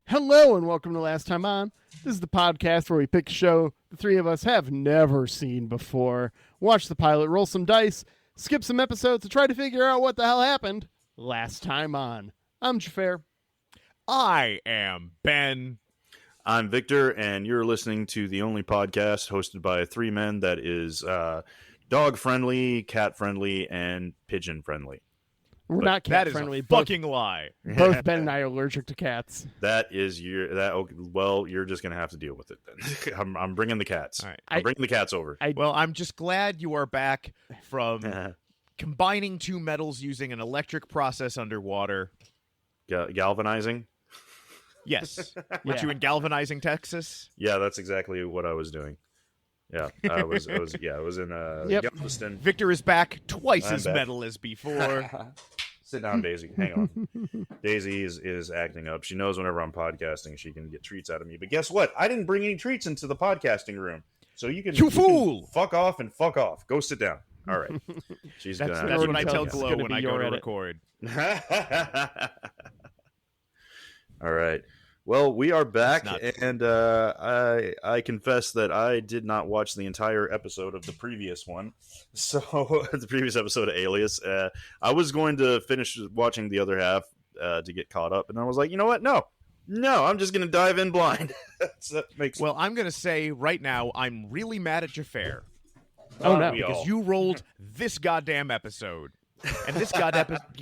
Hello and welcome to Last Time On. This is the podcast where we pick a show the three of us have never seen before, watch the pilot, roll some dice, skip some episodes to try to figure out what the hell happened last time on. I'm Jafar. I am Ben. I'm Victor, and you're listening to the only podcast hosted by three men that is dog-friendly, cat-friendly, and pigeon-friendly. We're not cat friendly. That is a fucking lie. Both Ben and I are allergic to cats. That is well, you're just gonna have to deal with it then. I'm bringing the cats. All right. I'm bringing the cats over. Well, I'm just glad you are back from combining two metals using an electric process underwater. Galvanizing. Yes. Weren't you in galvanizing Texas? Yeah, that's exactly what I was doing. Yeah, I was in Galveston. Victor is back twice I'm as back. metal as before. Sit down, Daisy. Hang on. Daisy is acting up. She knows whenever I'm podcasting, she can get treats out of me. But guess what? I didn't bring any treats into the podcasting room, so you can fuck off and fuck off. Go sit down. All right. That's what I tell Glow when I go to record. All right. Well, we are back, and I confess that I did not watch the entire episode of the previous one. So, the previous episode of Alias. I was going to finish watching the other half to get caught up, and I was like, you know what? No, I'm just going to dive in blind. Well, I'm going to say right now, I'm really mad at Jafar. Oh, no. Because you rolled this goddamn episode, and this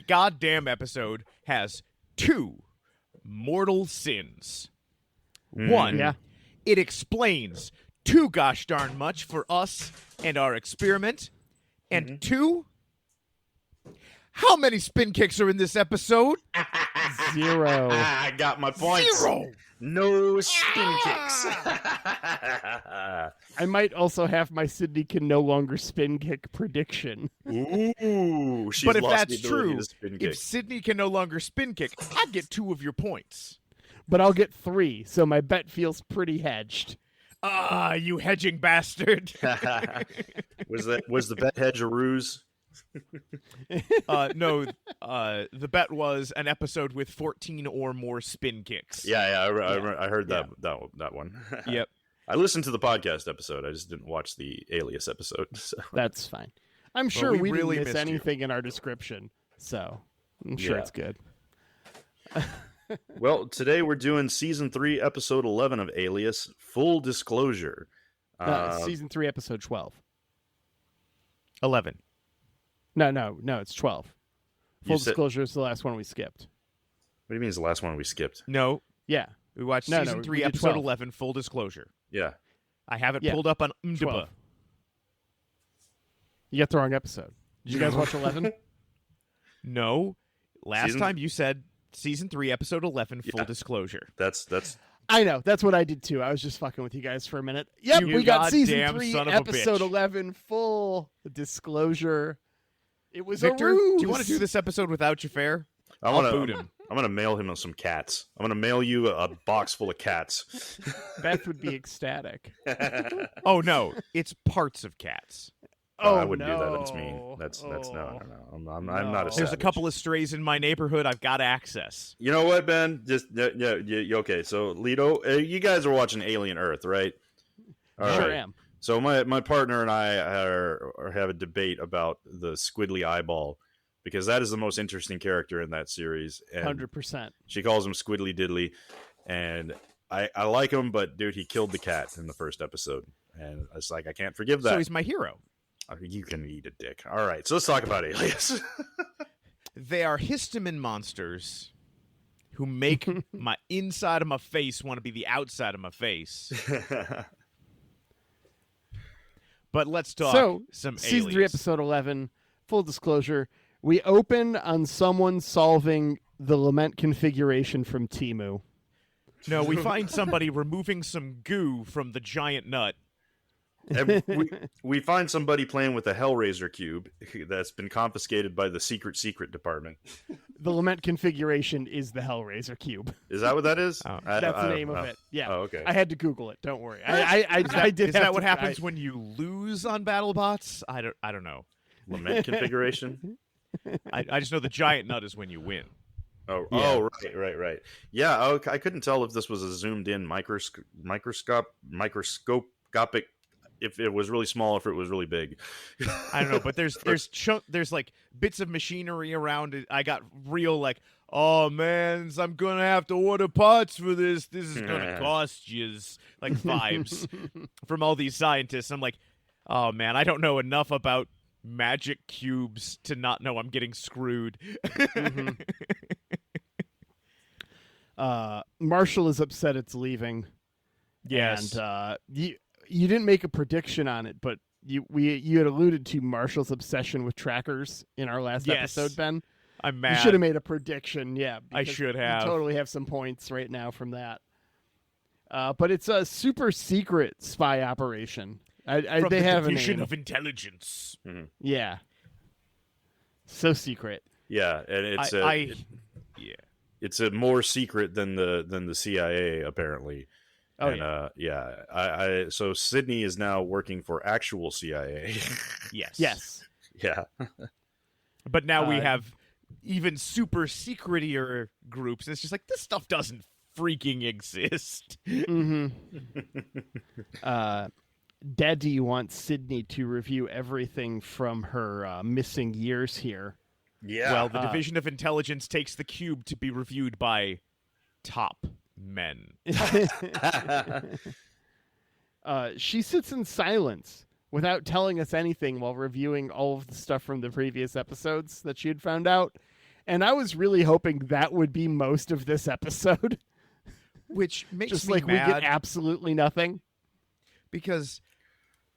goddamn episode has two mortal sins. One, it explains too gosh darn much for us and our experiment. And two, how many spin kicks are in this episode? 0. I got my points. 0. No spin kicks. I might also have my Sydney can no longer spin kick prediction. Ooh, she's but if lost that's the ability true, to spin kick. if Sydney can no longer spin kick, I get 2 of your points. But I'll get 3, so my bet feels pretty hedged. Ah, you hedging bastard. was the bet hedge a ruse? No, the bet was an episode with 14 or more spin kicks. Yeah, I heard that one. Yep. I listened to the podcast episode. I just didn't watch the Alias episode. So. That's fine. I'm sure we we really didn't miss missed you. anything in our description, so I'm sure it's good. Well, today we're doing Season 3, Episode 11 of Alias, Full Disclosure. Season 3, Episode 12. 11. No, it's 12. Full Disclosure is the last one we skipped. What do you mean it's the last one we skipped? No. Yeah. We watched Season 3, we did Episode 12. 11, Full Disclosure. Yeah. I have it pulled up on IMDb. 12. You got the wrong episode. Did you guys watch 11? No. Last time you said Season 3, Episode 11, Full Disclosure. That's. I know. That's what I did too. I was just fucking with you guys for a minute. Yep, we got Season 3, Episode 11, Full Disclosure. It was Victor, a ruse. do you want to do this episode without Jafar? I'll boot him. I'm going to mail him some cats. I'm going to mail you a box full of cats. Beth would be ecstatic. Oh, no. It's parts of cats. I wouldn't do that. That's mean. That's no. I'm not a savage. There's a couple of strays in my neighborhood I've got access. You know what, Ben? Just okay. So, Lido, you guys are watching Alien Earth, right? All Sure right. am. So my partner and I have a debate about the squiddly eyeball because that is the most interesting character in that series. And 100%. she calls him Squiddly Diddly, and I like him, but dude, he killed the cat in the first episode, and it's like I can't forgive that. So he's my hero. You can eat a dick. All right, so let's talk about Alias. They are histamine monsters who make my inside of my face want to be the outside of my face. But let's talk some Season Alias. 3, Episode 11, Full Disclosure. We open on someone solving the lament configuration from Temu. No, we find somebody removing some goo from the giant nut. And we find somebody playing with a Hellraiser cube that's been confiscated by the secret department. The lament configuration is the Hellraiser cube. Is that what that is? Oh. That's the name of it. Yeah. Oh, okay. I had to Google it. Don't worry. I did. Is that what happens when you lose on BattleBots? I don't know. Lament configuration? I just know the giant nut is when you win. Oh, Yeah. oh, right. Yeah, I couldn't tell if this was a zoomed-in microscopic. If it was really small, if it was really big. I don't know, but there's like bits of machinery around it. I got real like, oh man, I'm gonna have to order parts for this. This is gonna cost you like vibes from all these scientists. I'm like, oh man, I don't know enough about magic cubes to not know I'm getting screwed. Marshall is upset it's leaving. Yes. And you didn't make a prediction on it, but you had alluded to Marshall's obsession with trackers in our last episode, Ben. I'm mad. You should have made a prediction, yeah. I should have. You totally have some points right now from that. But it's a super secret spy operation. From they the have a Division name. of Intelligence. Mm-hmm. Yeah. So secret. Yeah, and it's a more secret than the CIA apparently. Oh, and yeah. So Sydney is now working for actual CIA. Yes. Yeah. But now we have even super secretier groups. It's just like, this stuff doesn't freaking exist. Mm-hmm. Daddy wants Sydney to review everything from her missing years here. Yeah. Well, the Division of Intelligence takes the cube to be reviewed by top men. She sits in silence without telling us anything while reviewing all of the stuff from the previous episodes that she had found out. And I was really hoping that would be most of this episode. Which makes just me like mad. We get absolutely nothing. Because,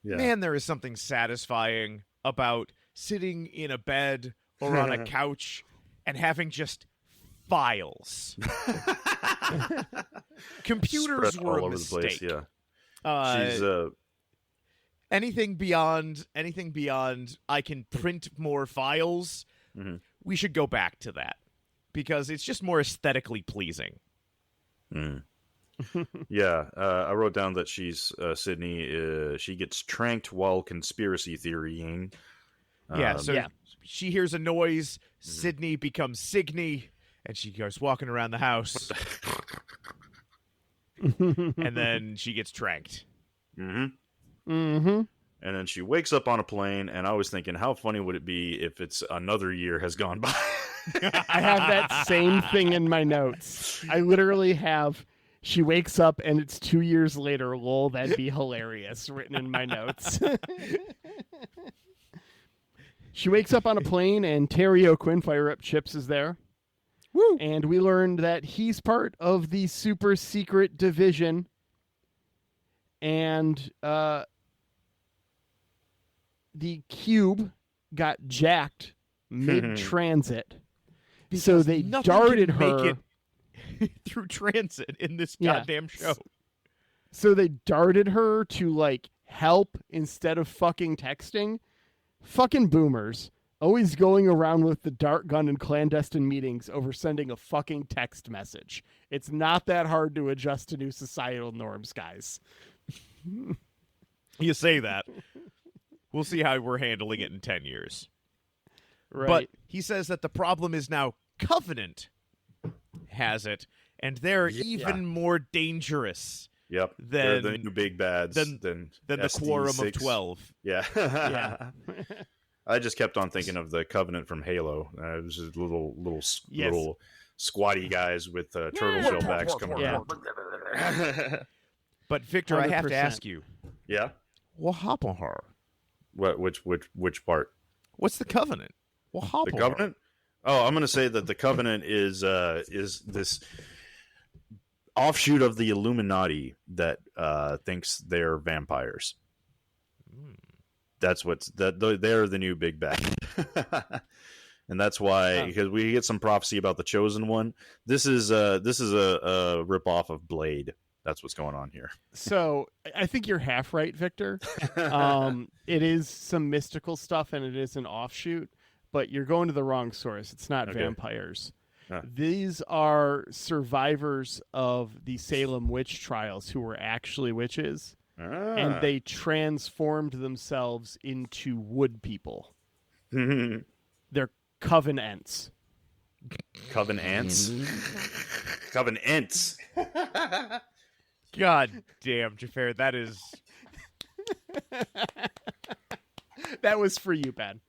man, there is something satisfying about sitting in a bed or on a couch and having just files. Computers Spread were all a over mistake. the place, yeah. She's anything beyond I can print more files, we should go back to that. Because it's just more aesthetically pleasing. Yeah, I wrote down that she's Sydney. She gets tranked while conspiracy theorying. She hears a noise. Sydney becomes Signy, and she goes walking around the house. And then she gets tranked. And then she wakes up on a plane, and I was thinking, how funny would it be if it's another year has gone by? I have that same thing in my notes. I literally have, she wakes up and it's 2 years later, lol, that'd be hilarious, written in my notes. She wakes up on a plane and Terry O'Quinn, Fire Up Chips, is there. Woo! And we learned that he's part of the super secret division. And the cube got jacked mid-transit. So they darted her through transit in this goddamn show. So they darted her to like help instead of fucking texting. Fucking boomers. Always going around with the dart gun in clandestine meetings over sending a fucking text message. It's not that hard to adjust to new societal norms, guys. You say that. We'll see how we're handling it in 10 years. Right. But he says that the problem is now Covenant has it, and they're even more dangerous. Yep. They're the new big bads than the Quorum of 12. Yeah. Yeah. I just kept on thinking of the Covenant from Halo. It was just little squatty guys with turtle shell backs coming around. But Victor, 100%. I have to ask you. Yeah. What happened to her? What? Which part? What's the Covenant? What happened? The Covenant? Oh, I'm going to say that the Covenant is this offshoot of the Illuminati that thinks they're vampires. That's they're the new big bad. And that's why, because we get some prophecy about the Chosen One. This is a rip off of Blade. That's what's going on here. So I think you're half right, Victor. It is some mystical stuff, and it is an offshoot, but you're going to the wrong source. It's not vampires. These are survivors of the Salem witch trials who were actually witches, and they transformed themselves into wood people. They're covenants. Covenants? Covenants. God damn, Jafar, that is... That was for you, Ben.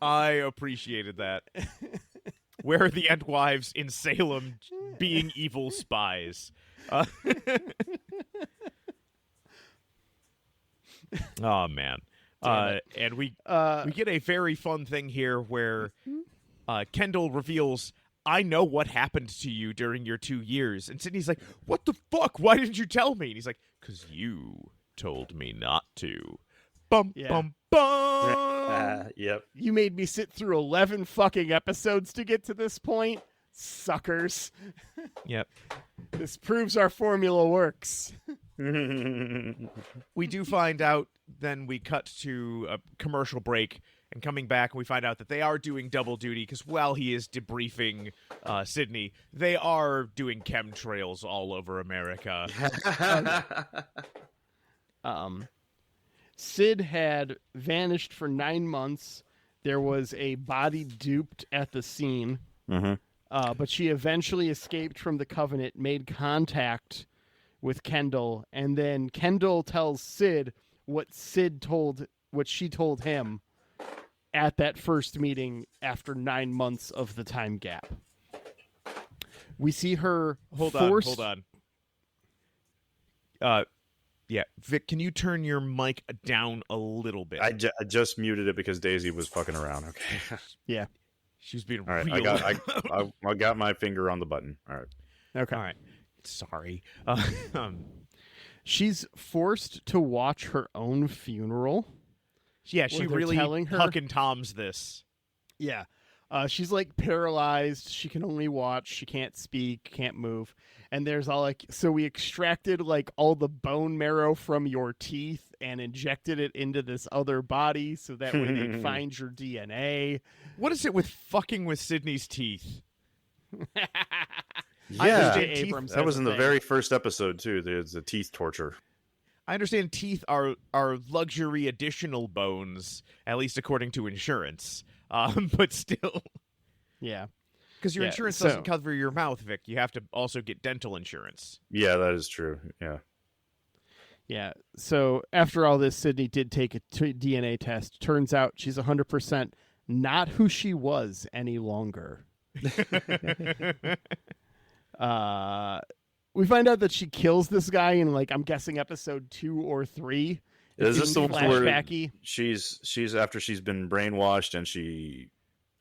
I appreciated that. Where are the Entwives in Salem being evil spies? Oh, man. And we get a very fun thing here where Kendall reveals, I know what happened to you during your 2 years. And Sydney's like, what the fuck? Why didn't you tell me? And he's like, because you told me not to. Bum, bum, bum. Yep. You made me sit through 11 fucking episodes to get to this point. Suckers. Yep. This proves our formula works. We do find out, then we cut to a commercial break, and coming back, we find out that they are doing double duty, because while he is debriefing Sydney, they are doing chemtrails all over America. Sid had vanished for 9 months. There was a body duped at the scene. But she eventually escaped from the Covenant, made contact with Kendall, and then Kendall tells Sid what she told him at that first meeting after 9 months of the time gap. We see her Hold on. Yeah, Vic, can you turn your mic down a little bit? I just muted it because Daisy was fucking around. Okay. Yeah. She's being all right. real. I got my finger on the button. All right. Okay. All right. Sorry. She's forced to watch her own funeral. Yeah, she really Huck and Tom's this. Yeah. She's like paralyzed. She can only watch. She can't speak, can't move. And there's all like, so we extracted like all the bone marrow from your teeth and injected it into this other body so that way they find your DNA. What is it with fucking with Sydney's teeth? Yeah, that was in the very first episode too. There's the teeth torture. I understand teeth are luxury additional bones, at least according to insurance. But still, yeah, because your insurance doesn't cover your mouth, Vic. You have to also get dental insurance. Yeah, that is true. Yeah. Yeah. So after all this, Sydney did take a DNA test. Turns out she's 100% not who she was any longer. We find out that she kills this guy in, like, I'm guessing episode 2 or 3. Is this the one where she's after she's been brainwashed and she?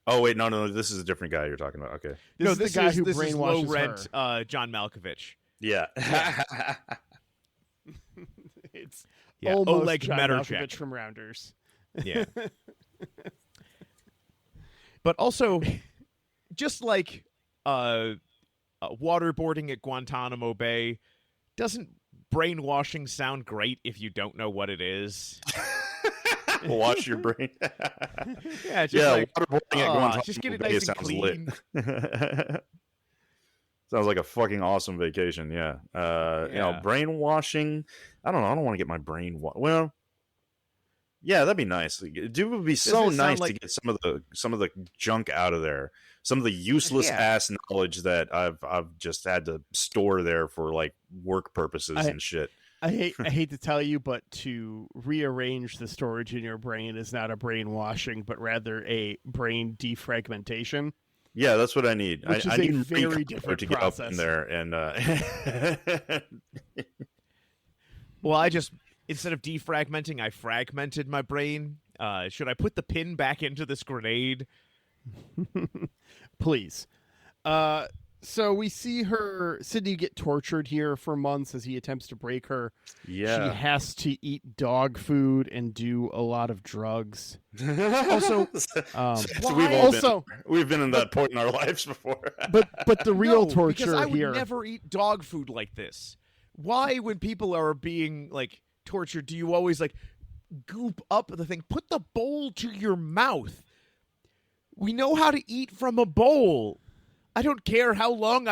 Oh wait, no, this is a different guy you're talking about. Okay, this is the guy who brainwashes low-rent John Malkovich. Yeah. It's almost Oleg John Meterchek Malkovich from Rounders. Yeah. But also, just like waterboarding at Guantanamo Bay, doesn't brainwashing sound great if you don't know what it is? Wash your brain. Yeah, waterboarding at Guantanamo just get it Bay nice and sounds clean. Lit. Sounds like a fucking awesome vacation. Yeah. You know, brainwashing. I don't know. I don't want to get my brain well. Yeah, that'd be nice. It would be so nice to get some of the junk out of there. Some of the useless ass knowledge that I've just had to store there for like work purposes and shit. I hate to tell you, but to rearrange the storage in your brain is not a brainwashing, but rather a brain defragmentation. Yeah, that's what I need. Which I is need a very different to get process. up in there and. Well, I just instead of defragmenting, I fragmented my brain. Should I put the pin back into this grenade? Please. So we see Sydney get tortured here for months as he attempts to break her. Yeah. She has to eat dog food and do a lot of drugs. Also, we've been in that point in our lives before. but the real torture because I would here. never eat dog food like this. Why, when people are being like tortured, do you always like goop up the thing? Put the bowl to your mouth. We know how to eat from a bowl. I don't care how long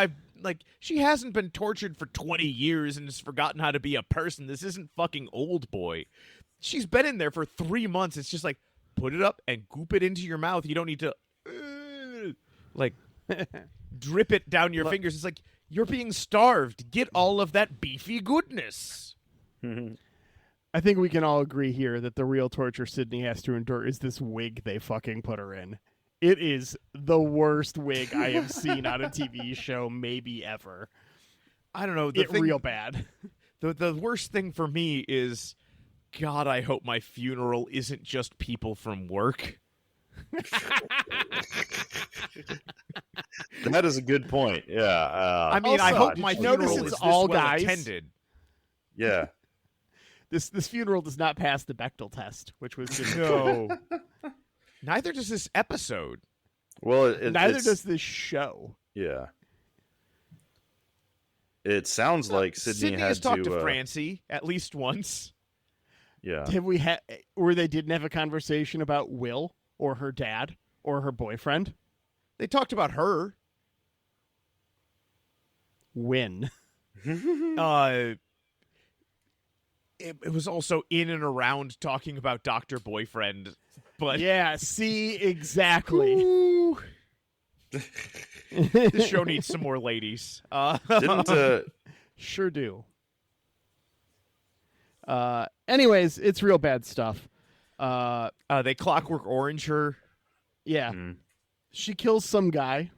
she hasn't been tortured for 20 years and has forgotten how to be a person. This isn't fucking Old Boy. She's been in there for 3 months. It's just like, put it up and goop it into your mouth. You don't need to, drip it down your fingers. It's like, you're being starved. Get all of that beefy goodness. I think we can all agree here that the real torture Sydney has to endure is this wig they fucking put her in. It is the worst wig I have seen on a TV show, maybe ever. I don't know. Real bad. The worst thing for me is, God, I hope my funeral isn't just people from work. That is a good point. Yeah. I mean, I hope my funeral is all this well guys attended. Yeah. This funeral does not pass the Bechdel test, which was just no. Neither does this episode. Well, neither does this show. Yeah. It sounds like Sydney has talked to to Francie at least once. Yeah. Have we had where they didn't have a conversation about Will or her dad or her boyfriend? They talked about her. When? It was also in and around talking about Dr. Boyfriend. But yeah, see, exactly. This show needs some more ladies. Sure do. Anyways, it's real bad stuff. They Clockwork Orange her. Yeah. She kills some guy.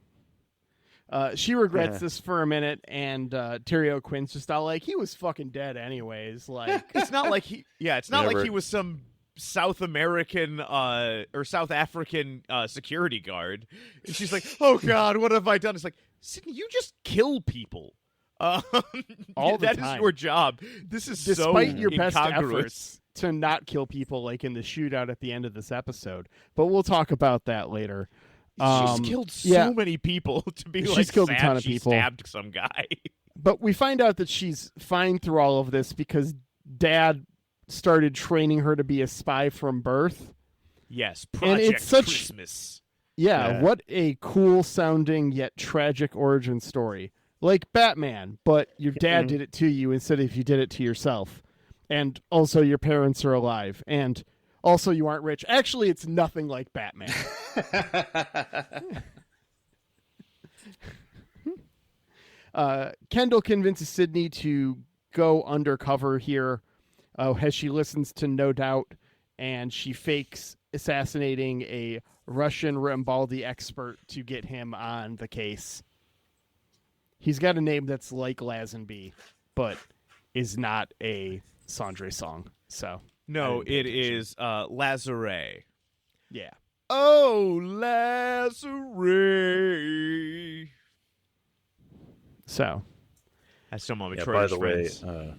She regrets this for a minute, and Terry O'Quinn's just all like, he was fucking dead anyways. Like, it's not like he was some South American or South African security guard. And she's like, oh God, what have I done? It's like, Sydney, you just kill people. All the that time. Is your job. This is despite your best incongruous. efforts to not kill people, like in the shootout at the end of this episode. But we'll talk about that later. She's killed so many people to be she's killed a ton of she people. Stabbed some guy. But we find out that she's fine through all of this because Dad started training her to be a spy from birth. Yes, Project Christmas. Yeah, what a cool sounding yet tragic origin story. Like Batman, but your dad did it to you instead of you did it to yourself. And also your parents are alive. And also you aren't rich. Actually, it's nothing like Batman. Kendall convinces Sydney to go undercover here as she listens to No Doubt, and she fakes assassinating a Russian Rambaldi expert to get him on the case. He's got a name that's like Lazenby, but is not a Sandre song. So no, it is Lazare. Yeah. Oh, Lazare. So that's some of my by the friends. way,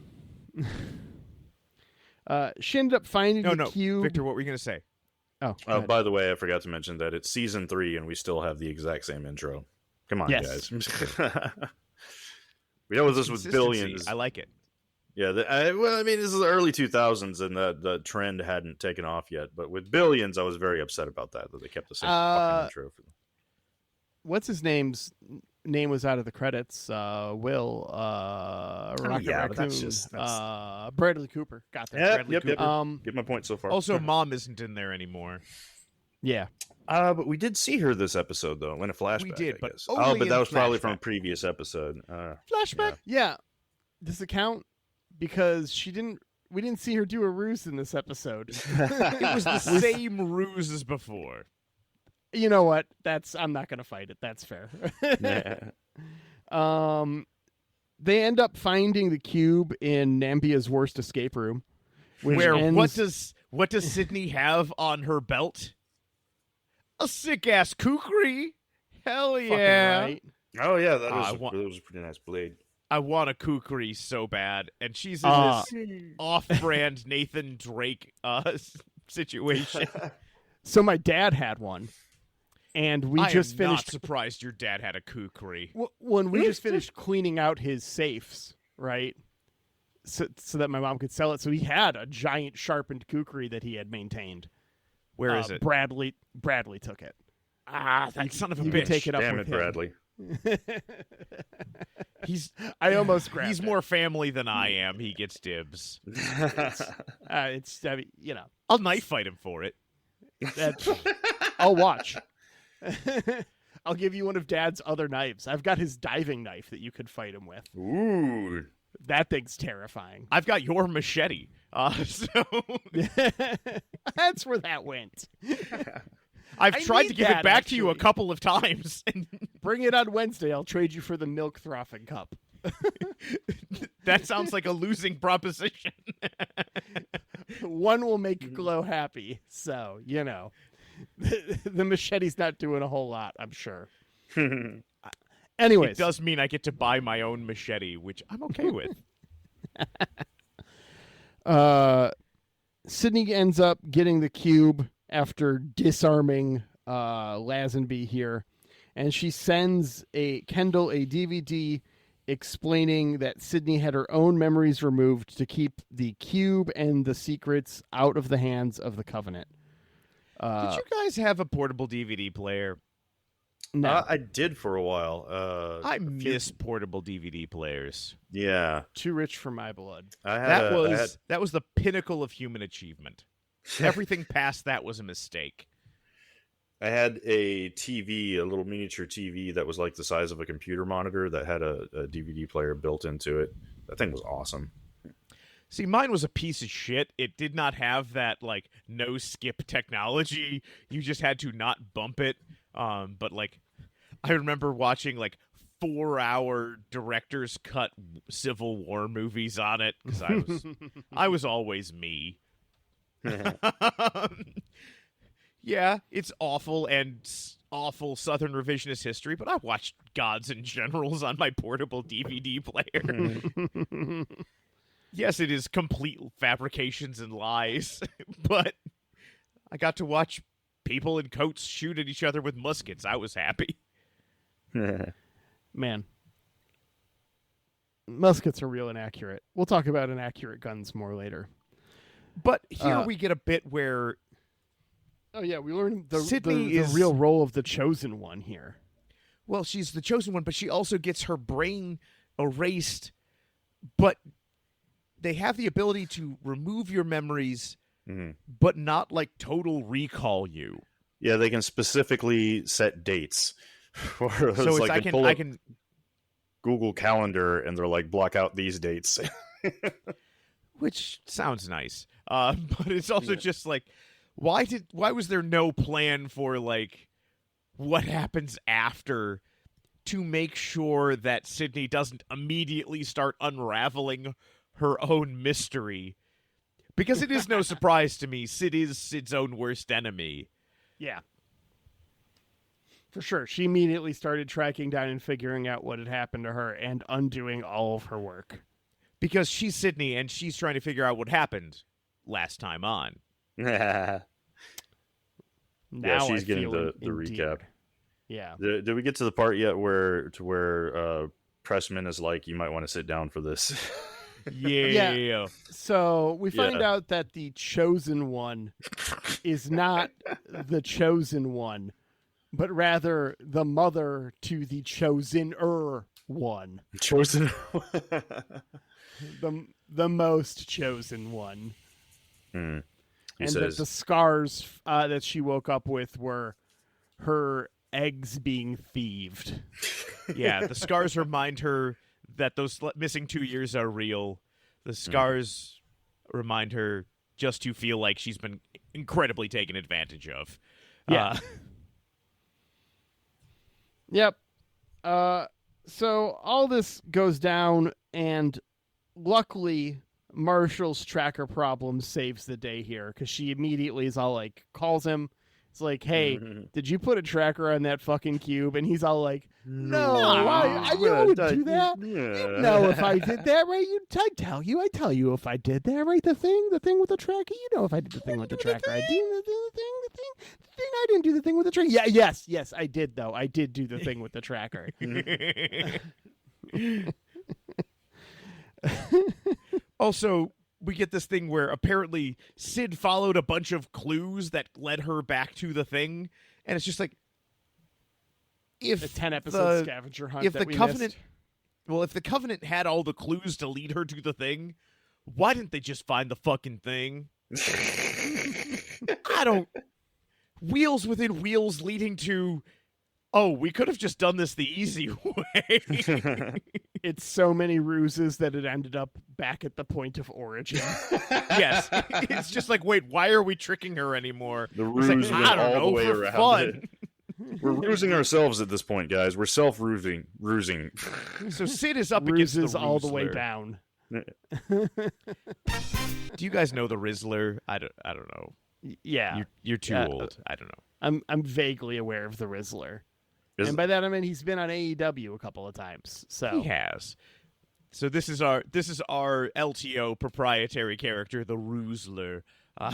she ended up finding the cube. Victor, what were you going to say? Oh, by the way, I forgot to mention that it's season 3 and we still have the exact same intro. Come on, guys. We know this with Billions. I like it. Yeah, I mean, this is the early 2000s, and the trend hadn't taken off yet. But with Billions, I was very upset about that they kept the same fucking intro. What's his name's name was out of the credits? Will Rocket Raccoon. That's Bradley Cooper. Got that. Bradley Cooper. Get my point so far. Also, Mom isn't in there anymore. Yeah. But we did see her this episode though in a flashback. We did, but only that was probably flashback. from a previous episode. Flashback. Yeah. Does it count? Because we didn't see her do a ruse in this episode. It was the same ruse as before. You know what? I'm not going to fight it. That's fair. They end up finding the cube in Nambia's worst escape room. What does Sydney have on her belt? A sick ass kukri. Hell yeah! Right. Oh yeah, that was a pretty nice blade. I want a kukri so bad, and she's in this off-brand Nathan Drake situation. So my dad had one, and we just finished. Not surprised your dad had a kukri. When we just finished cleaning out his safes, right? so that my mom could sell it. So he had a giant sharpened kukri that he had maintained. Where is it? Bradley took it. That son of a you bitch. Can take it up Damn with it, him. Bradley. I almost grabbed He's it. more family than I am. He gets dibs. I'll knife fight him for it. I'll watch. I'll give you one of Dad's other knives. I've got his diving knife that you could fight him with. Ooh. That thing's terrifying. I've got your machete. So that's where that went. I've tried to give it back to you a couple of times. Bring it on Wednesday. I'll trade you for the milk frothing cup. That sounds like a losing proposition. One will make Glow happy. So, the machete's not doing a whole lot, I'm sure. Anyways. It does mean I get to buy my own machete, which I'm okay with. Sydney ends up getting the cube after disarming Lazenby here, and she sends Kendall a DVD explaining that Sydney had her own memories removed to keep the cube and the secrets out of the hands of the Covenant. Did you guys have a portable DVD player? No. I did for a while. I miss portable DVD players. Yeah. Too rich for my blood. That was the pinnacle of human achievement. Everything past that was a mistake. I had a TV, a little miniature TV that was like the size of a computer monitor that had a DVD player built into it. That thing was awesome. See, mine was a piece of shit. It did not have that, no skip technology. You just had to not bump it. But, I remember watching, 4-hour director's cut Civil War movies on it, because I was always me. Yeah, it's awful and awful Southern revisionist history, but I watched Gods and Generals on my portable DVD player. Yes, it is complete fabrications and lies, but I got to watch people in coats shoot at each other with muskets. I was happy. Man. Muskets are real inaccurate. We'll talk about inaccurate guns more later. But here we get a bit where... Oh, yeah, we learn Sydney the is real role of the Chosen One here. Well, she's the Chosen One, but she also gets her brain erased. But they have the ability to remove your memories, but not, total recall you. Yeah, they can specifically set dates. So it's I can Google Calendar, and they're like, block out these dates. Which sounds nice. But it's also just why was there no plan for what happens after to make sure that Sydney doesn't immediately start unraveling her own mystery? Because it is no surprise to me, Sid is Sid's own worst enemy. Yeah. For sure. She immediately started tracking down and figuring out what had happened to her and undoing all of her work. Because she's Sydney and she's trying to figure out what happened last time on. Yeah, she's getting the recap. Yeah. Did we get to the part yet where Pressman is like, you might want to sit down for this? Yeah. So we find out that the Chosen One is not the Chosen One, but rather the mother to the Chosen-er One. Chosen. the most chosen one. And that the scars that she woke up with were her eggs being thieved. Yeah, the scars remind her that those missing 2 years are real. The scars remind her just to feel like she's been incredibly taken advantage of. Yeah. Yep. So all this goes down, and luckily Marshall's tracker problem saves the day here, because she immediately is all calls him. It's like, hey, did you put a tracker on that fucking cube? And he's all like, no, I would do that. Yeah. You know, if I did that, right? I tell you if I did that, right? The thing with the tracker. You know, if I did the thing with the tracker, I did the thing. I didn't do the thing with the tracker. Yeah, yes, I did though. I did do the thing with the tracker. Also, we get this thing where apparently Sid followed a bunch of clues that led her back to the thing, and it's just like, if the 10-episode scavenger hunt that we missed. Well, if the Covenant had all the clues to lead her to the thing, why didn't they just find the fucking thing? Wheels within wheels leading to, oh, we could have just done this the easy way. It's so many ruses that it ended up back at the point of origin. Yes. It's just like, wait, why are we tricking her anymore? The ruse went all the way around fun. We're rusing ourselves at this point, guys. We're self-rusing. So Sid is up Ruses against the all the way Rizzler. down. Do you guys know the Rizzler? I don't know. Yeah. You're too old. I don't know. I'm vaguely aware of the Rizzler. Is- And by that I mean he's been on AEW a couple of times. So He has. So this is our LTO proprietary character, the Rizzler. I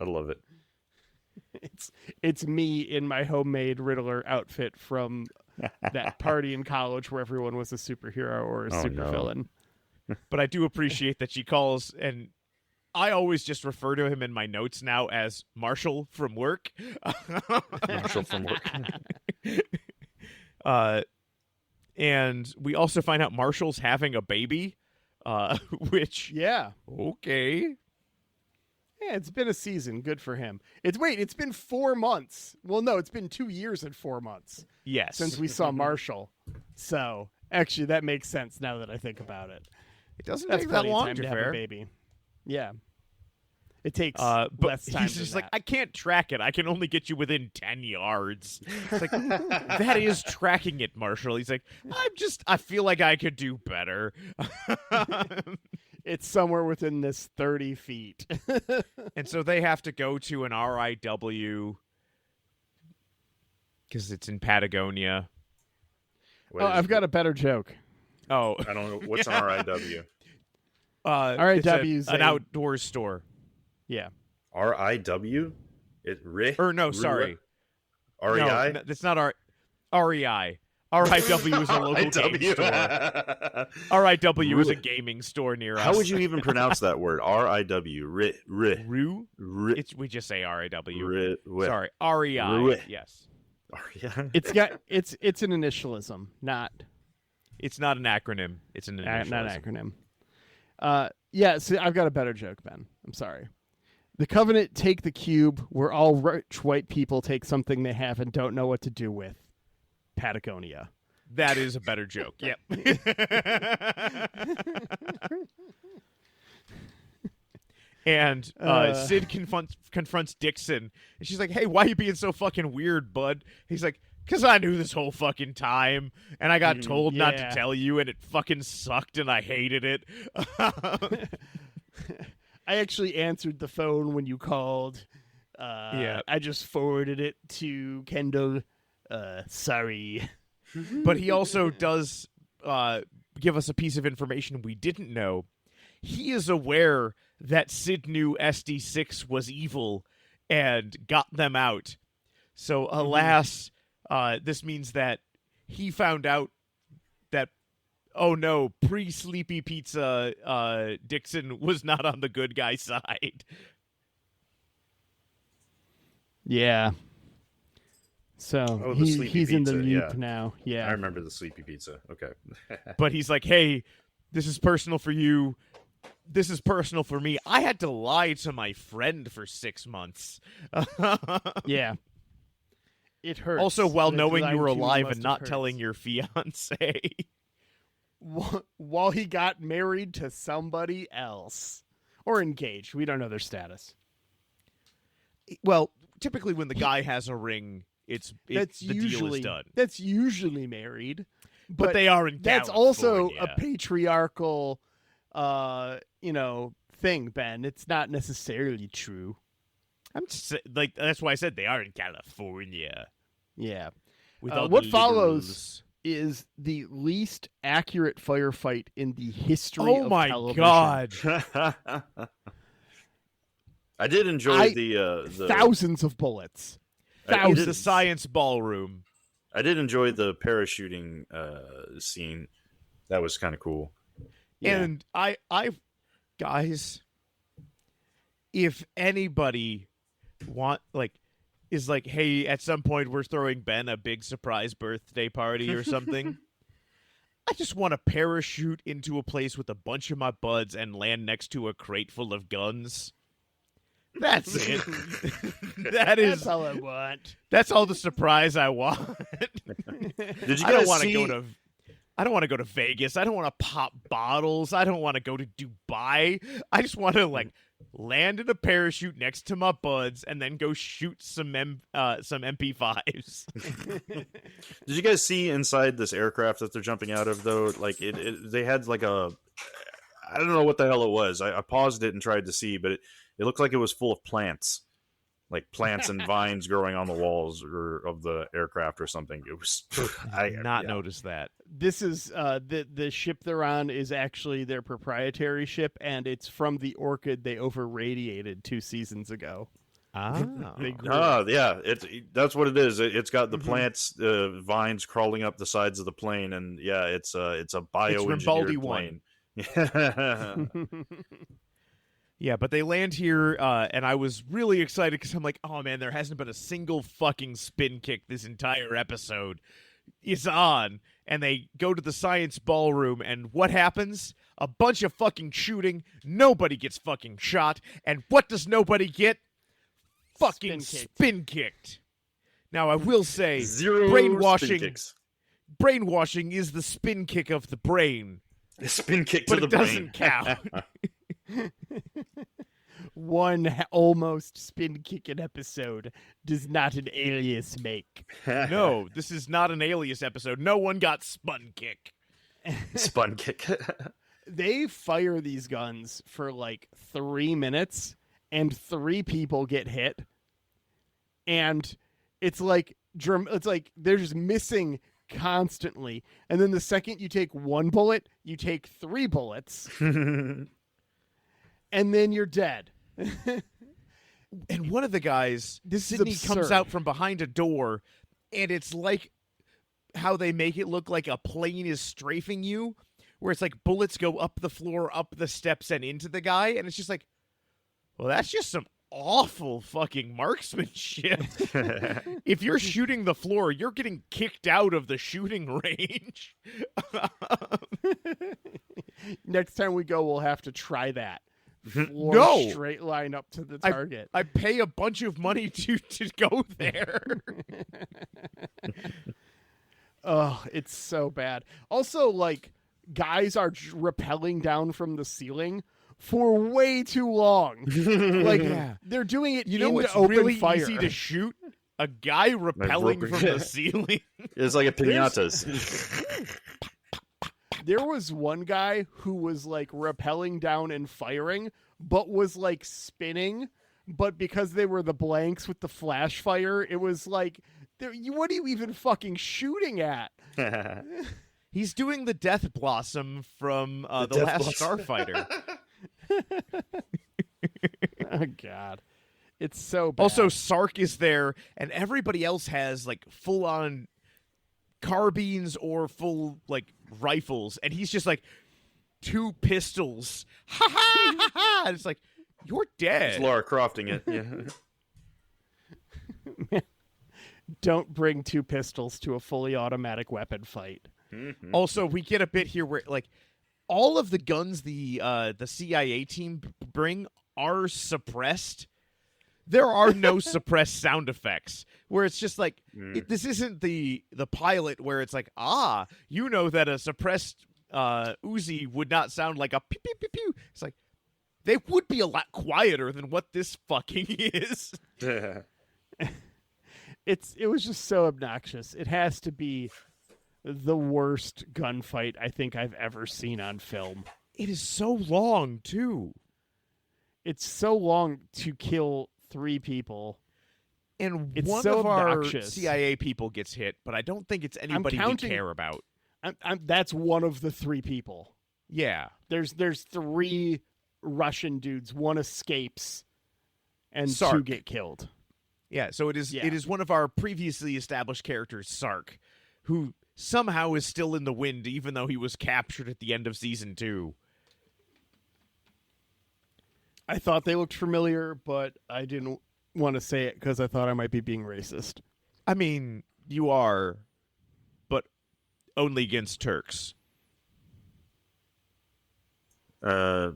love it. It's me in my homemade Riddler outfit from that party in college where everyone was a superhero or a supervillain. But I do appreciate that she calls, and I always just refer to him in my notes now as Marshall from work. Marshall from work. And we also find out Marshall's having a baby, which, Yeah. okay. Yeah, it's been a season. Good for him. It's been 4 months. Well, no, it's been 2 years and 4 months Yes. since we saw Marshall. So actually, that makes sense now that I think about it. It doesn't That's take that plenty of long time to have a fair. baby. Yeah, it takes But less time. he's just than like, that. I can't track it. I can only get you within 10 yards. It's like, that is tracking it, Marshall. He's like, I feel like I could do better. It's somewhere within this 30 feet. And so they have to go to an RIW because it's in Patagonia. I've got a better joke. Oh, I don't know. What's an RIW? RIW is an outdoors store. Yeah. RIW? Or no, sorry. REI? No, it's not REI. RIW is a local game store. RIW is a gaming store near us. How would you even pronounce that word? RIW. Rue? We just say RIW. Sorry, REI. Rue. Yes. It's an initialism, not It's not an acronym. It's an initialism. not an acronym. Yeah, see, I've got a better joke, Ben. I'm sorry. The Covenant take the cube where all rich white people take something they have and don't know what to do with. Patagonia. That is a better joke. Yep. And Sid confronts Dixon, and she's like, "Hey, why are you being so fucking weird, bud?" He's like, "'Cause I knew this whole fucking time, and I got told not to tell you, and it fucking sucked, and I hated it." I actually answered the phone when you called. I just forwarded it to Kendall. Sorry. But he also does give us a piece of information we didn't know. He is aware that Sid knew SD6 was evil and got them out. So, alas, this means that he found out that, oh no, pre-Sleepy Pizza Dixon was not on the good guy side. Yeah. So he's in the loop now. Yeah. I remember the Sleepy Pizza. Okay. But he's like, hey, this is personal for you. This is personal for me. I had to lie to my friend for 6 months. Yeah. It hurts. Also, while knowing you were Line 2 alive must and have not hurts. telling your fiance. While he got married to somebody else. Or engaged. We don't know their status. Well, typically when the guy has a ring, the deal is done. That's usually married. But they are in That's California. also a patriarchal thing, Ben. It's not necessarily true. I'm just, like, that's why I said they are in California. Yeah. With all What the follows is the least accurate firefight in the history of television. God. I did enjoy the thousands of bullets. That was the science ballroom. I did enjoy the parachuting scene. That was kind of cool. Yeah. And I guys, if anybody is like, hey, at some point we're throwing Ben a big surprise birthday party or something. I just want to parachute into a place with a bunch of my buds and land next to a crate full of guns. That's it. That's all I want. That's all the surprise I want. Did you I don't guys want to see? go to. I don't want to go to Vegas. I don't want to pop bottles. I don't want to go to Dubai. I just want to land in a parachute next to my buds and then go shoot some MP5s. Did you guys see inside this aircraft that they're jumping out of though? Like they had like a, I don't know what the hell it was. I paused it and tried to see, but it looked like it was full of plants. Like plants and vines growing on the walls of the aircraft or something. It was. I did not notice that. This is the ship they're on is actually their proprietary ship, and it's from the orchid they over-radiated 2 seasons ago. Yeah. That's what it is. It's got the plants, vines crawling up the sides of the plane, and yeah, it's a bioengineered plane. Yeah. Yeah, but they land here, and I was really excited because I'm like, oh man, there hasn't been a single fucking spin kick this entire episode. It's on, and they go to the science ballroom, and what happens? A bunch of fucking shooting. Nobody gets fucking shot, and what does nobody get? Fucking spin kicked. Now I will say, Zero brainwashing. spin kicks. Brainwashing is the spin kick of the brain, The spin kick but to the it doesn't brain. count. One almost spin kicking episode does not an Alias make. No, this is not an Alias episode. No one got spun kick. Spun kick. They fire these guns for 3 minutes, and 3 people get hit, and it's like they're just missing constantly. And then the second you take 1 bullet, you take 3 bullets, and then you're dead. And one of the guys, Sydney, comes absurd. out from behind a door, and it's like how they make it look like a plane is strafing you, where it's like bullets go up the floor, up the steps, and into the guy, and it's just like, well, that's just some awful fucking marksmanship. If you're shooting the floor, you're getting kicked out of the shooting range. Next time we go, we'll have to try that. Floor No. straight line up to the target. I pay a bunch of money to go there. Oh, it's so bad. Also, guys are rappelling down from the ceiling for way too long. They're doing it You know into what's open really fire. easy to shoot? A guy rappelling from the ceiling. It's like a pinatas. There was one guy who was rappelling down and firing, but was spinning. But because they were the blanks with the flash fire, it was what are you even fucking shooting at? He's doing the Death Blossom from the Death Last Blossom. Starfighter. Oh God, it's so bad. Also, Sark is there, and everybody else has full-on carbines or full rifles, and he's just 2 pistols. Ha ha ha ha! And it's like, you're dead. It's Lara Crofting it. Yeah. Don't bring 2 pistols to a fully automatic weapon fight. Mm-hmm. Also, we get a bit here where all of the guns the CIA team bring are suppressed. There are no suppressed sound effects where it's just this isn't the pilot where it's you know that a suppressed Uzi would not sound like a pew pew pew pew. It's they would be a lot quieter than what this fucking is. It was just so obnoxious. It has to be the worst gunfight I think I've ever seen on film. It is so long too. It's so long to kill 3 people. And It's one so of our obnoxious. CIA people gets hit, but I don't think it's anybody we counting- care about. That's one of the 3 people. Yeah. There's 3 Russian dudes. 1 escapes, and Sark. 2 get killed. Yeah, so it is Yeah. it is one of our previously established characters, Sark, who somehow is still in the wind even though he was captured at the end of season 2. I thought they looked familiar, but I didn't want to say it because I thought I might be being racist. I mean, you are, but only against Turks. I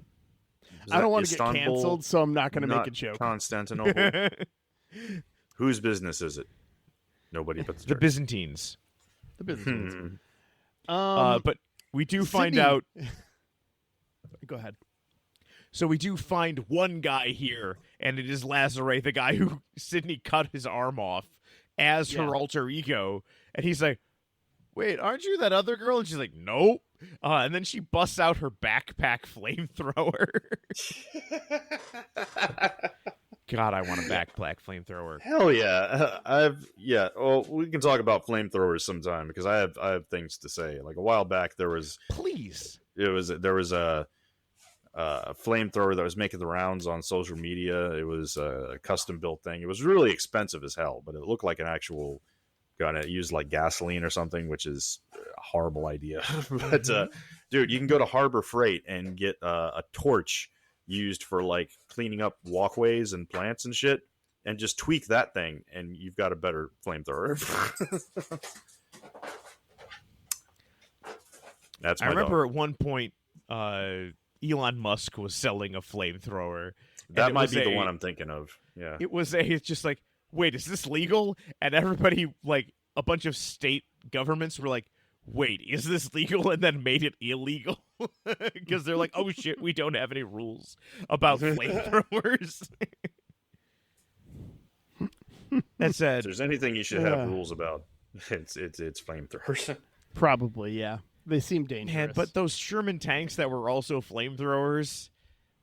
don't want to get canceled, so I'm not going to make a joke. Constantinople. Whose business is it? Nobody but the The Turks. Byzantines. The Byzantines. But we do find Sydney- out. Go ahead. So we do find one guy here, and it is Lazare, the guy who Sydney cut his arm off as her alter ego. And he's like, wait, aren't you that other girl? And she's like, nope. And then she busts out her backpack flamethrower. God, I want a backpack flamethrower. Hell yeah. Well, we can talk about flamethrowers sometime because I have things to say. Like a while back there was a flamethrower that was making the rounds on social media. It was a custom built thing. It was really expensive as hell, but it looked like an actual gun. It used like gasoline or something, which is a horrible idea. But dude, you can go to Harbor Freight and get a torch used for like cleaning up walkways and plants and shit, and just tweak that thing, and you've got a better flamethrower. That's my I remember dog. at one point, Elon Musk was selling a flamethrower. That might be the one I'm thinking of. Yeah. It's just like, wait, is this legal? And everybody, like, a bunch of state governments were like, wait, is this legal? And then made it illegal. Because they're like, oh shit, we don't have any rules about flamethrowers. That said, If there's anything you should have rules about, it's flamethrowers. Probably, yeah. They seem dangerous. man, but those Sherman tanks that were also flamethrowers,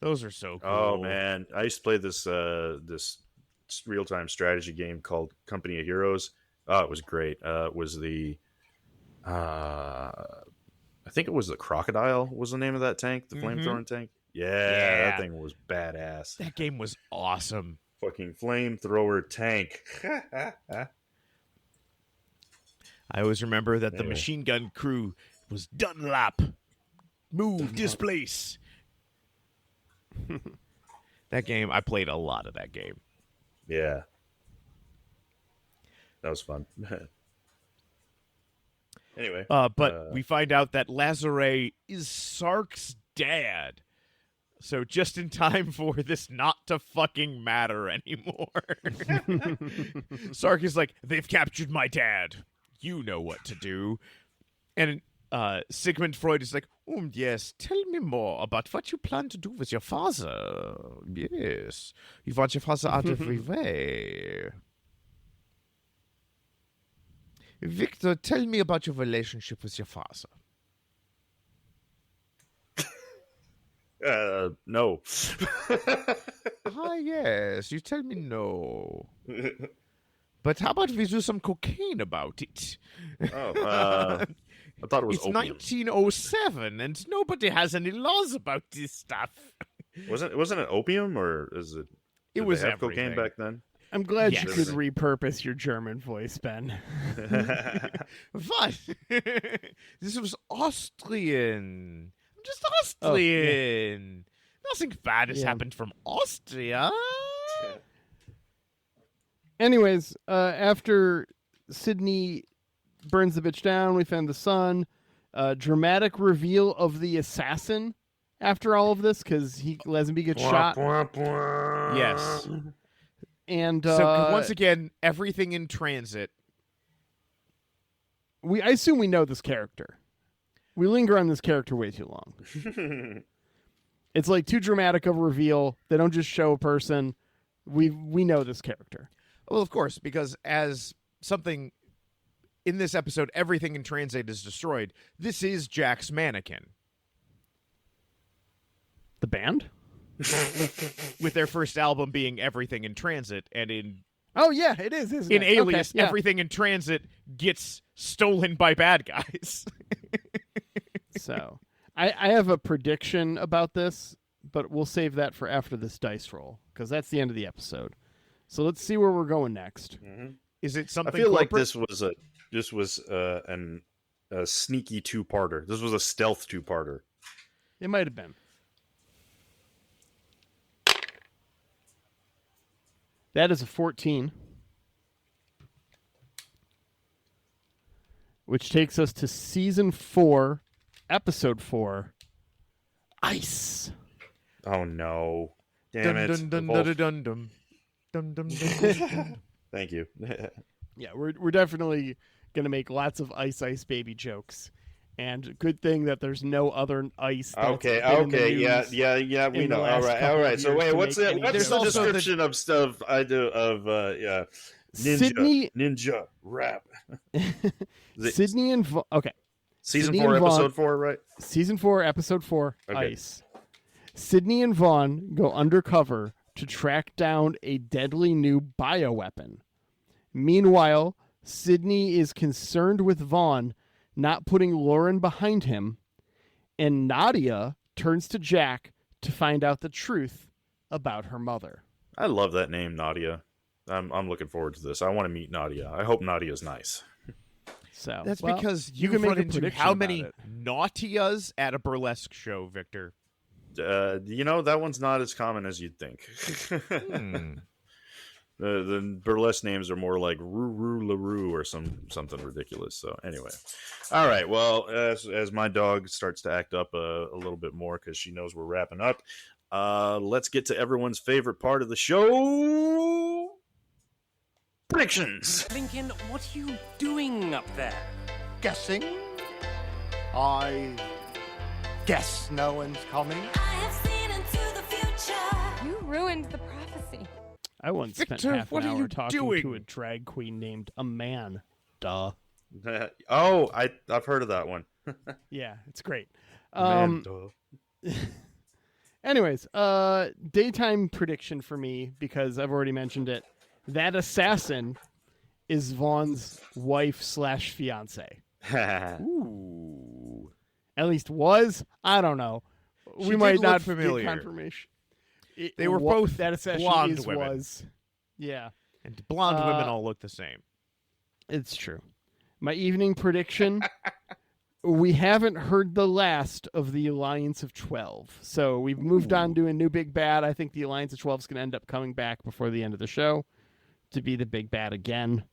those are so cool. Oh man, I used to play this real-time strategy game called Company of Heroes. Oh, it was great. It was the I think it was the Crocodile was the name of that tank, the flamethrowing tank. Yeah, that thing was badass. That game was awesome. Fucking flamethrower tank. I always remember that the machine gun crew was Dunlap. Move, displace. That game, I played a lot of that game. Yeah. That was fun. Anyway. But we find out that Lazare is Sark's dad. So just in time for this not to fucking matter anymore. Sark is like, they've captured my dad. You know what to do. And Sigmund Freud is like, yes, tell me more about what you plan to do with your father. Yes, you want your father out of the way. Victor, tell me about your relationship with your father. No. Yes, you tell me no. But how about we do some cocaine about it? I thought it was It's opium. 1907, and nobody has any laws about this stuff. Wasn't it opium, or is it? It did was they have everything. cocaine back then. I'm glad Yes. you could repurpose your German voice, Ben. What? This was Austrian. I'm just Austrian. Nothing bad has happened from Austria. Anyways, after Sydney burns the bitch down, we found the son. Dramatic reveal of the assassin after all of this, because Lazenby gets shot. Yes. And So once again, everything in transit. I assume we know this character. We linger on this character way too long. It's like too dramatic of a reveal. They don't just show a person. We know this character. Well, of course, because as something in this episode, everything in transit is destroyed. This is Jack's mannequin. The band? With their first album being Everything in Transit, and in Oh yeah, it is. Isn't in it? Alias, Okay, yeah. Everything in Transit gets stolen by bad guys. So I have a prediction about this, but we'll save that for after this dice roll, because that's the end of the episode. So let's see where we're going next. Is it something? I feel like corporate? this was a sneaky two-parter. This was a stealth two-parter. It might have been. That is a 14. Which takes us to Season 4, Episode 4, Ice. Oh, no. Damn it. Thank you. Yeah, we're definitely going to make lots of Ice Ice Baby jokes. And good thing that there's no other ice. Okay, we know. All right. So wait, what's the description of stuff I do of ninja rap? Sydney and okay. Season Sydney 4, and Vaughn, Episode 4, right? Season 4, Episode 4, Okay. Ice. Sydney and Vaughn go undercover to track down a deadly new bioweapon. Meanwhile, Sydney is concerned with Vaughn not putting Lauren behind him, and Nadia turns to Jack to find out the truth about her mother. I love that name, Nadia. I'm looking forward to this. I want to meet Nadia. I hope Nadia's nice. So that's because you can run make a into prediction how about many it. Nautias at a burlesque show, Victor? That one's not as common as you'd think. The burlesque names are more like Roo LaRue or something ridiculous. So anyway, all right. Well, as my dog starts to act up a little bit more because she knows we're wrapping up, let's get to everyone's favorite part of the show: predictions. Lincoln, what are you doing up there? Guessing? I guess no one's coming. I have seen into the future. You ruined the prophecy. I once Victor, spent half what an are hour you talking doing? to a drag queen named a man. Duh. I've heard of that one. Yeah, it's great. Man, Anyways, daytime prediction for me, because I've already mentioned it. That assassin is Vaughn's wife / fiance. Ooh. At least was. I don't know. She We might did not look familiar. get confirmation. They were both that assassin blonde women. was. Yeah, And blonde women all look the same. it's true. My evening prediction. We haven't heard the last of the Alliance of 12. So we've moved on to a new big bad. I think the Alliance of 12 is going to end up coming back before the end of the show to be the big bad again.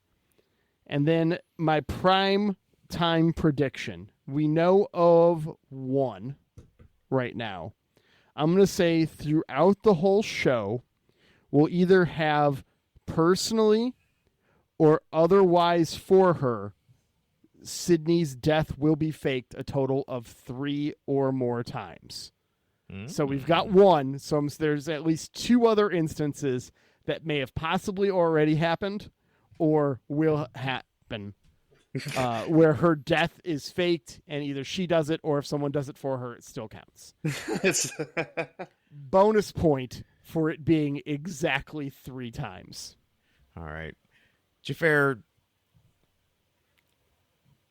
And then my prime time prediction. We know of one right now. I'm going to say throughout the whole show, we'll either have personally or otherwise for her, Sydney's death will be faked a total of 3 or more times. So we've got one. So there's at least 2 other instances that may have possibly already happened or will happen where her death is faked and either she does it or if someone does it for her, it still counts. Bonus point for it being exactly 3 times. All right. Jafar,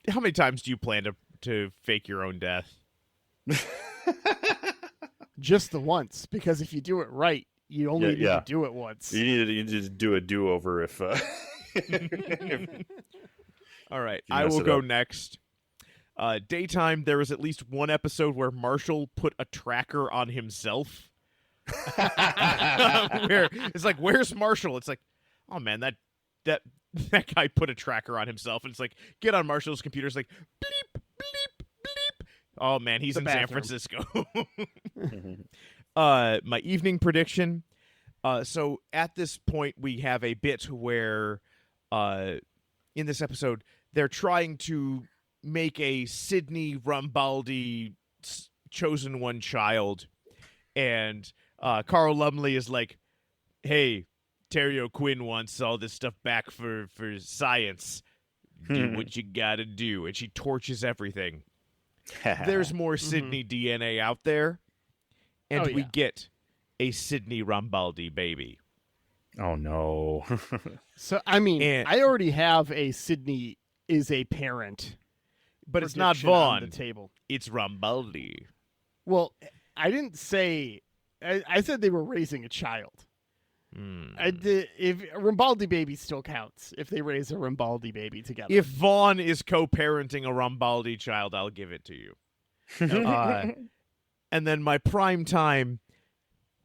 how many times do you plan to fake your own death? Just the once, because if you do it right, you only need to do it once. You need to do a do-over if All right, you I mess will it go up. next. Daytime, there was at least one episode where Marshall put a tracker on himself. Where it's like, where's Marshall? It's like, oh man, that guy put a tracker on himself, and it's like, get on Marshall's computer. It's like, bleep, bleep, bleep. Oh man, he's The in San bathroom. Francisco. My evening prediction. So at this point, we have a bit where, in this episode, they're trying to make a Sydney Rambaldi chosen one child, and Carl Lumley is like, "Hey, Terry O'Quinn wants all this stuff back for science. Do what you gotta do," and she torches everything. There's more Sydney DNA out there, and we get a Sydney Rambaldi baby. Oh no. So, I mean, And- I already have a Sydney is a parent. But it's not prediction on Vaughn. the table. It's Rambaldi. Well, I didn't say. I said they were raising a child. I did. If Rambaldi baby still counts, if they raise a Rambaldi baby together. If Vaughn is co-parenting a Rambaldi child, I'll give it to you. And then my prime time,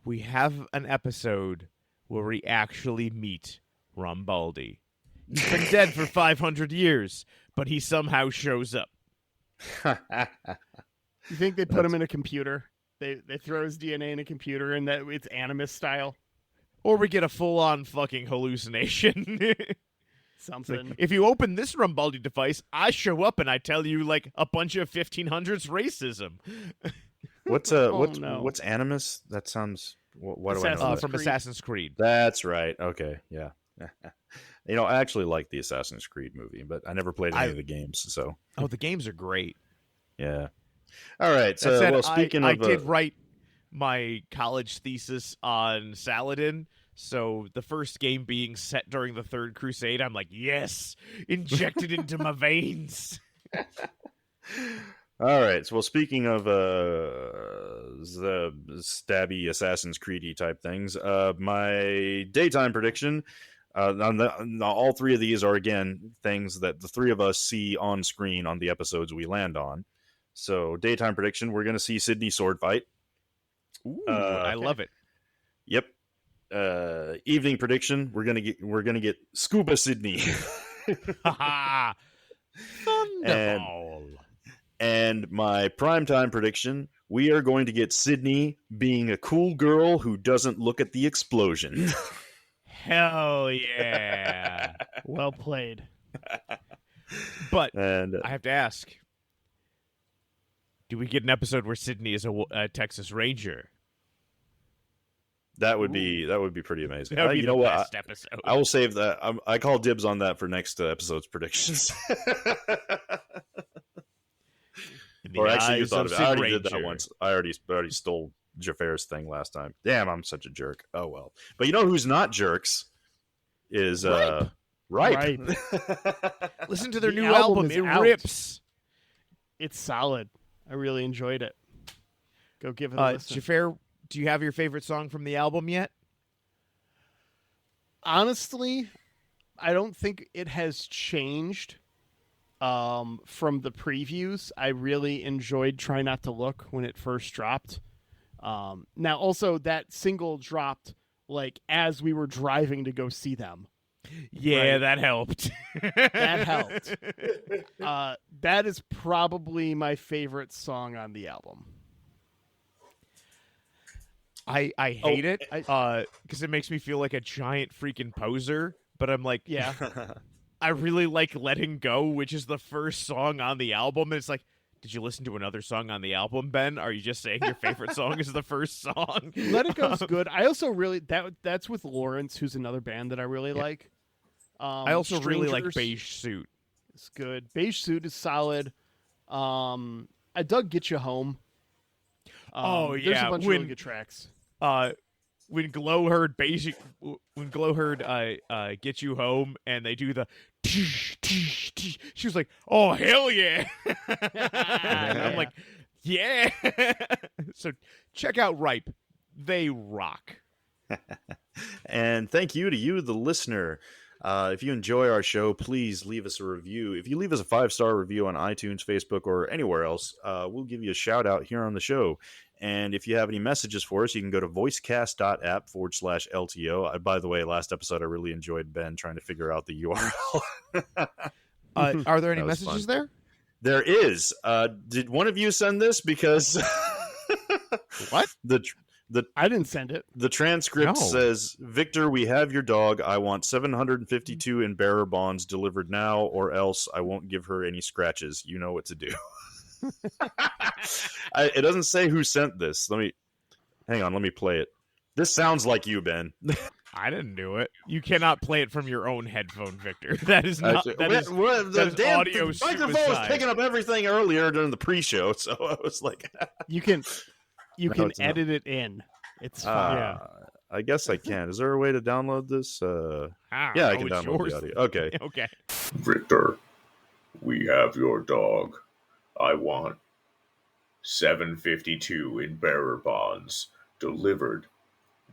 we have an episode where we actually meet Rambaldi. He's been dead for 500 years, but he somehow shows up. You think they put him in a computer? They throw his DNA in a computer and that it's Animus style? Or we get a full-on fucking hallucination. Something. Like, if you open this Rambaldi device, I show up and I tell you like a bunch of 1500s racism. What's Animus? That sounds. What do I know? From Assassin's Creed. That's right. Okay, yeah. I actually like the Assassin's Creed movie, but I never played any of the games. So. Oh, the games are great. Yeah. All right. So, said, speaking I did write my college thesis on Saladin. So the first game being set during the Third Crusade, I'm like, yes, injected into my veins. All right. So, speaking of the stabby Assassin's Creed type things, my daytime prediction. All three of these are again things that the three of us see on screen on the episodes we land on. So, daytime prediction: we're going to see Sydney sword fight. Ooh, I love it. Yep. Evening prediction: we're gonna get Scuba Sydney. Thunderball. And my primetime prediction: we are going to get Sydney being a cool girl who doesn't look at the explosion. Hell yeah! Well played. But and I have to ask: do we get an episode where Sydney is a Texas Ranger? that would be pretty amazing. That would be you the know what? best episode. I will save that. I call dibs on that for next episode's predictions. Or actually, you thought of it. I already did that once. I already stole Jafar's thing last time. Damn, I'm such a jerk. Oh well. But you know who's not jerks is Ripe. Listen to their The new album album. is It out. rips. It's solid. I really enjoyed it. Go give it a listen. Jafar, do you have your favorite song from the album yet? Honestly, I don't think it has changed from the previews. I really enjoyed Try Not to Look when it first dropped. Now, also, that single dropped like as we were driving to go see them. Yeah, Right. that helped. That helped. That is probably my favorite song on the album. I hate it because it makes me feel like a giant freaking poser. But I'm like, Yeah. I really like Letting Go, which is the first song on the album. And it's like, did you listen to another song on the album, Ben? Are you just saying your favorite song is the first song? Let It Go's good. I also really that's with Lawrence, who's another band that I really like. I also really like Strangers Beige Suit. It's good. Beige Suit is solid. I dug Get You Home. There's a bunch of really good tracks. When Glow heard Get You Home and they do the she was like, oh hell yeah. And I'm like, yeah. So check out Ripe. They rock. And thank you to you, the listener. If you enjoy our show, please leave us a review. If you leave us a 5-star review on iTunes, Facebook, or anywhere else, we'll give you a shout out here on the show. And if you have any messages for us, you can go to voicecast.app/LTO. By the way, last episode, I really enjoyed Ben trying to figure out the URL. Are there any That was messages fun. there? There is. Did one of you send this? Because What? I didn't send it. The transcript No. says, Victor, we have your dog. I want 752 in bearer bonds delivered now, or else I won't give her any scratches. You know what to do. It doesn't say who sent this. Hang on, let me play it. This sounds like you, Ben. I didn't do it. You cannot play it from your own headphone, Victor. That is not. That is the damn audio microphone was suicide. picking up everything earlier during the pre-show, so I was like, You can No, it's not. edit it in. It's fine. I guess I can. Is there a way to download this? Yeah, I can it's download yours. the audio. Okay. Okay. Victor, we have your dog. I want 752 in bearer bonds delivered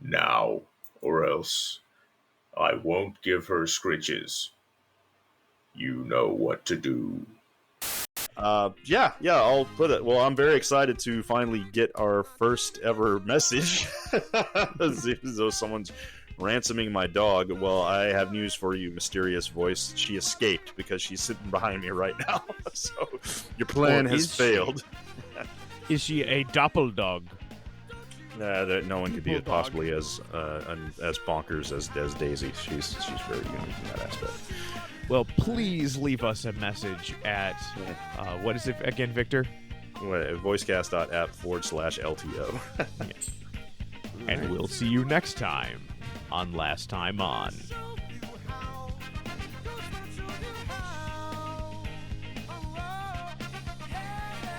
now, or else I won't give her scritches. You know what to do. Yeah, I'll put it. Well, I'm very excited to finally get our first ever message. As though someone's ransoming my dog. Well, I have news for you, mysterious voice. She escaped because she's sitting behind me right now. So your plan has failed. Is she a doppeldog? That no one could be possibly as bonkers as Daisy. She's very unique in that aspect. Well, please leave us a message at what is it again, Victor? Voicecast.app/LTO. Yes. And we'll see you next time on Last Time On.